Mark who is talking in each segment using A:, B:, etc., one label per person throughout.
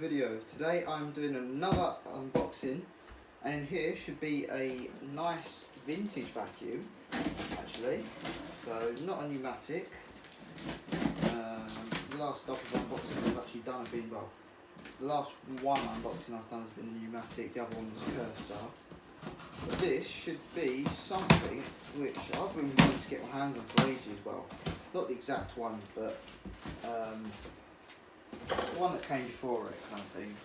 A: video. Today I'm doing another unboxing, and in here should be a nice vintage vacuum actually, so not a pneumatic. The last couple of unboxings I've actually done have been, well, the last one unboxing I've done has been a pneumatic, the other one was a Cursor. But this should be something which I've been wanting to get my hands on for ages. Well, not the exact one, but the one that came before it, kind of thing.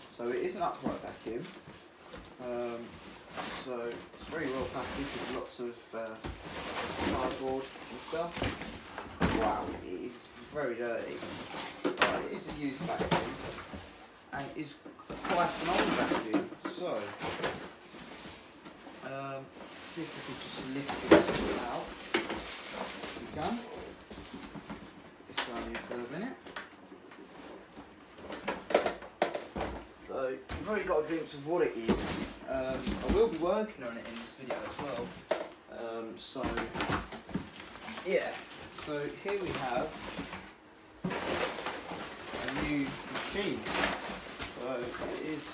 A: So it is an upright vacuum. So it's very well packaged with lots of cardboard and stuff. Wow, it is very dirty. But it is a used vacuum, and it is quite an old vacuum. So see if we can just lift this out. We can. This down here for a minute. So you've already got a glimpse of what it is. I will be working on it in this video as well. So yeah. So here we have a new machine. So it is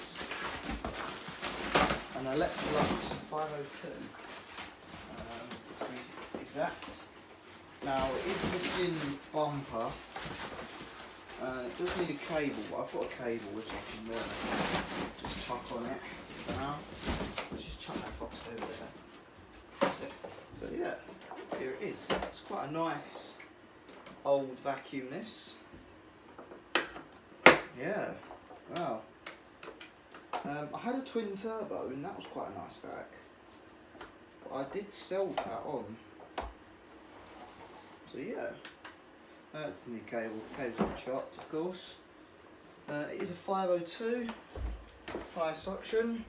A: an Electrolux 502. To be exact. Now it is missing bumper. It does need a cable, but I've got a cable which I can just chuck on it for now. Let's just chuck that box over there. So yeah, here it is. It's quite a nice old vacuum, this. Yeah, wow. I had a twin turbo and that was quite a nice vac. But I did sell that on. So yeah. It's the new cable. Cable's not chopped, of course. It is a 502 fire suction.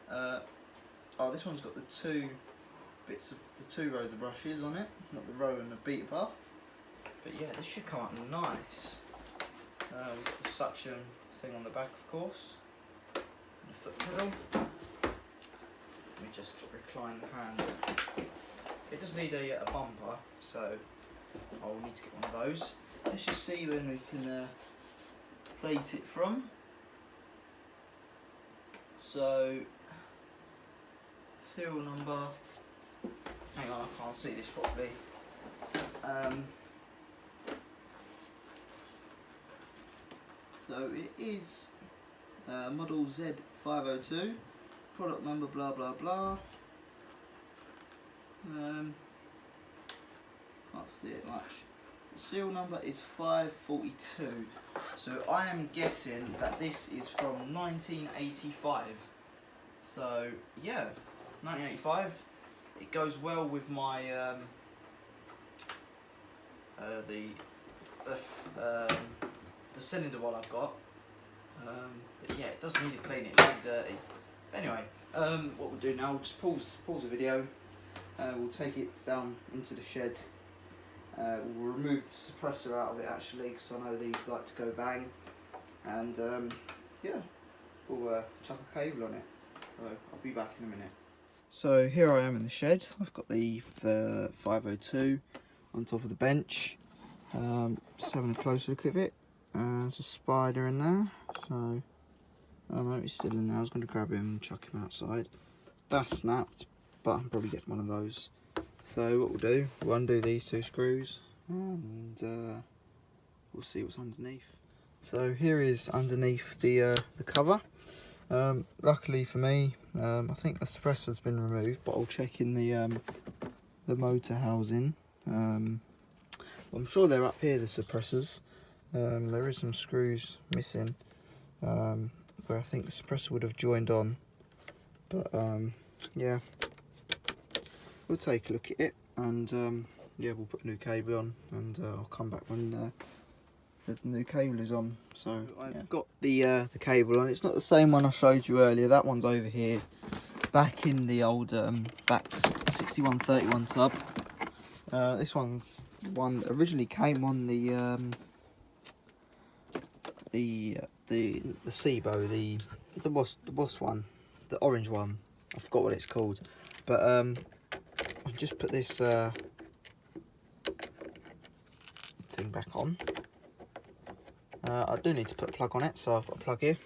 A: Oh, this one's got the two bits of the two rows of brushes on it, not the row and the beater bar. But yeah, this should come out nice. We've got the suction thing on the back, of course. And the foot pedal. Let me just recline the hand. It does need a bumper, so I'll need to get one of those. Let's just see when we can date it from. So, serial number. Hang on, I can't see this properly. So it is model Z502. Product number blah blah blah. Can't see it much. The serial number is 542. So I am guessing that this is from 1985. So yeah, 1985. It goes well with my the cylinder one I've got. But yeah, it does need a clean. It's really dirty. Anyway, what we'll do now, we'll just pause the video. We'll take it down into the shed. We'll remove the suppressor out of it actually, because I know these like to go bang. And yeah, we'll chuck a cable on it. So I'll be back in a minute. So here I am in the shed. I've got the 502 on top of the bench. Just having a close look at it. There's a spider in there. So he's still in there. I was going to grab him and chuck him outside. That's snapped, but I'll probably get one of those. So what we'll do, we'll undo these two screws and we'll see what's underneath. So here is underneath the cover. Luckily for me, I think the suppressor's been removed, but I'll check in the motor housing. I'm sure they're up here, the suppressors. There is some screws missing where I think the suppressor would have joined on, but yeah, we'll take a look at it and yeah, we'll put a new cable on, and I'll come back when the new cable is on. So I've got the cable on. It's not the same one I showed you earlier. That one's over here back in the old VAX 6131 tub. This one's one that originally came on the SIBO, the boss one, the orange one. I forgot what it's called, but I'll just put this thing back on. I do need to put a plug on it, so I've got a plug here.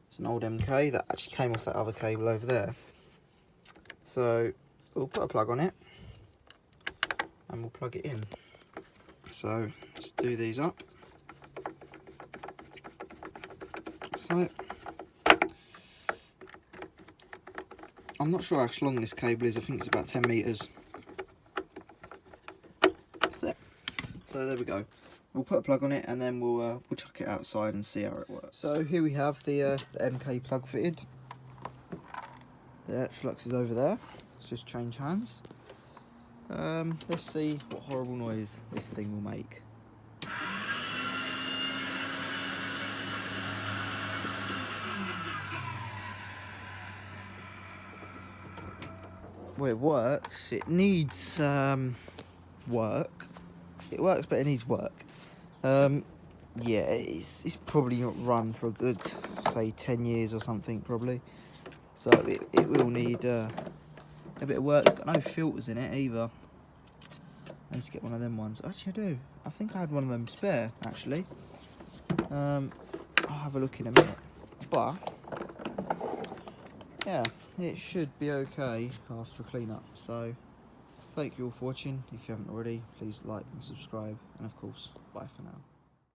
A: It's an old MK that actually came off that other cable over there. So we'll put a plug on it and we'll plug it in. So let's do these up. So I'm not sure how long this cable is. I think it's about 10 meters. That's it. So there we go. We'll put a plug on it and then we'll chuck it outside and see how it works. So here we have the MK plug fitted. The Electrolux is over there. Let's just change hands. Let's see what horrible noise this thing will make. Well, it works. It needs work. It works, but it needs work. Yeah, it's probably not run for a good, say, 10 years or something, probably. So it will need a bit of work. It's got no filters in it either. I need to get one of them ones. Actually, I do. I think I had one of them spare, actually. I'll have a look in a minute. But yeah, it should be okay after a clean up. So thank you all for watching. If you haven't already, please like and subscribe, and of course, bye for now.